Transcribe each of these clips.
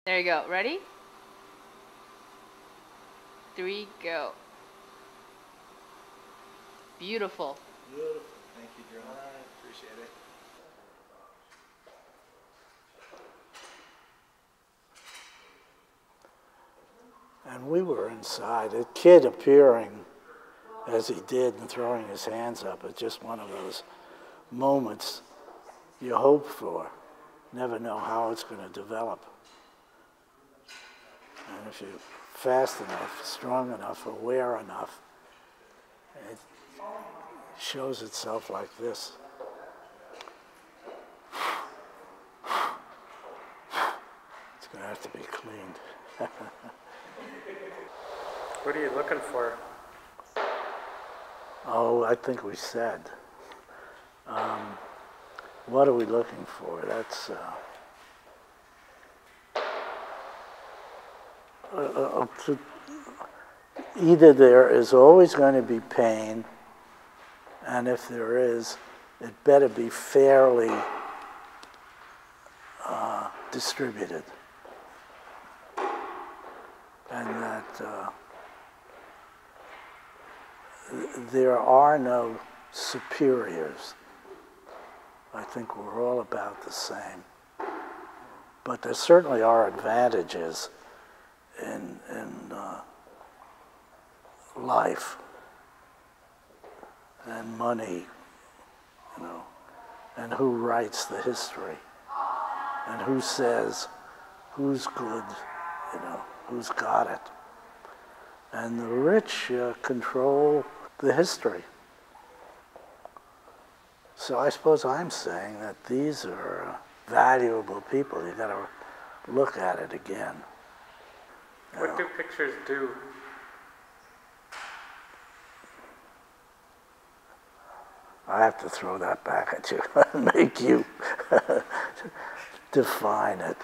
There you go. Ready? 3, go. Beautiful. Beautiful. Thank you, John. I appreciate it. And we were inside. A kid appearing as he did and throwing his hands up is just one of those moments you hope for. Never know how it's going to develop. And if you're fast enough, strong enough, aware enough, it shows itself like this. It's going to have to be cleaned. What are you looking for? Oh, I think we said. What are we looking for? That's either there is always going to be pain, and if there is, it better be fairly distributed. And that there are no superiors. I think we're all about the same. But there certainly are advantages in life and money, you know, and who writes the history, and who says who's good, you know, who's got it. And the rich control the history. So I suppose I'm saying that these are valuable people. You got to look at it again. What do pictures do? I have to throw that back at you and make you define it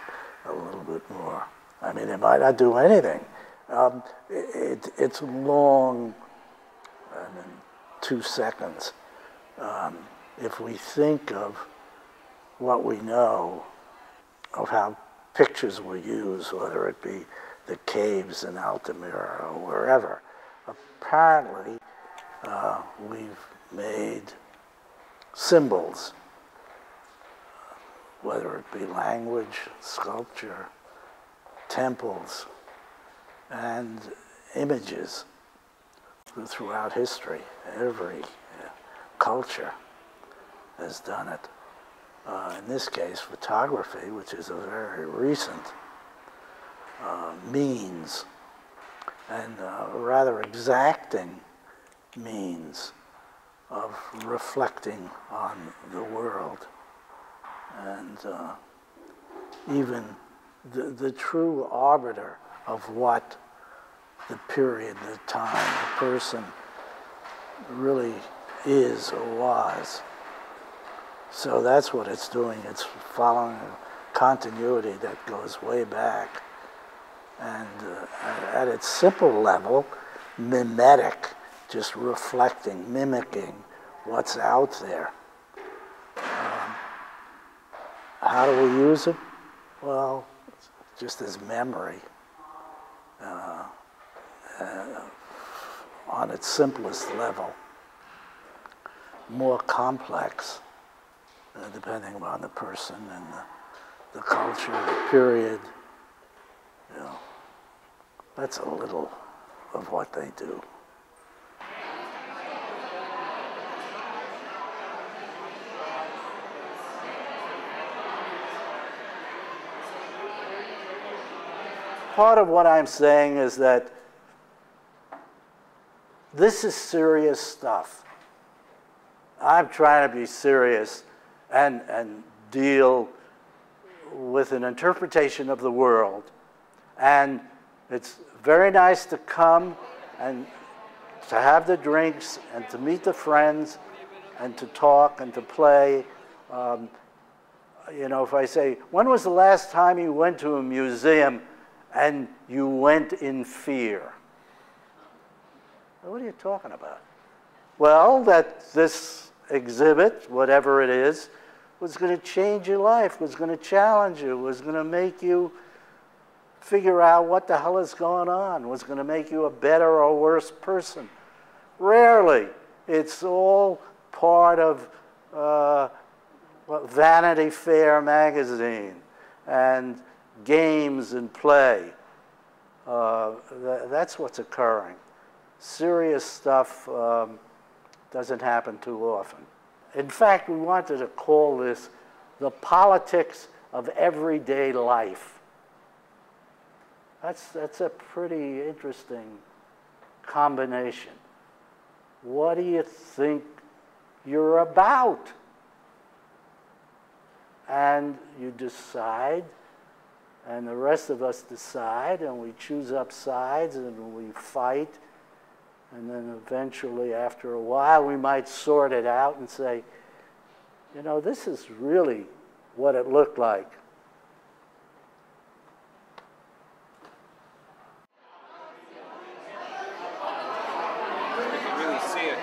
a little bit more. I mean, it might not do anything. It's long, I mean, 2 seconds. If we think of what we know of how pictures were used, whether it be the caves in Altamira or wherever, apparently we've made symbols, whether it be language, sculpture, temples, and images throughout history. Every culture has done it. In this case, photography, which is a very recent means, and rather exacting means of reflecting on the world. And even the true arbiter of what the period, the time, the person really is or was. So that's what it's doing. It's following a continuity that goes way back. And at its simple level, mimetic, just reflecting, mimicking what's out there. How do we use it? Well, just as memory. On its simplest level. More complex, depending on the person and the culture, the period. You know, that's a little of what they do. Part of what I'm saying is that this is serious stuff. I'm trying to be serious and deal with an interpretation of the world. And it's very nice to come and to have the drinks and to meet the friends and to talk and to play. You know, if I say, when was the last time you went to a museum and you went in fear? What are you talking about? Well, that this exhibit, whatever it is, was going to change your life, was going to challenge you, was going to make you figure out what the hell is going on, what's going to make you a better or worse person. Rarely. It's all part of Vanity Fair magazine and games and play. That's what's occurring. Serious stuff doesn't happen too often. In fact, we wanted to call this the politics of everyday life. That's a pretty interesting combination. What do you think you're about? And you decide, and the rest of us decide, and we choose up sides, and we fight, and then eventually, after a while, we might sort it out and say, you know, this is really what it looked like. You can really see it.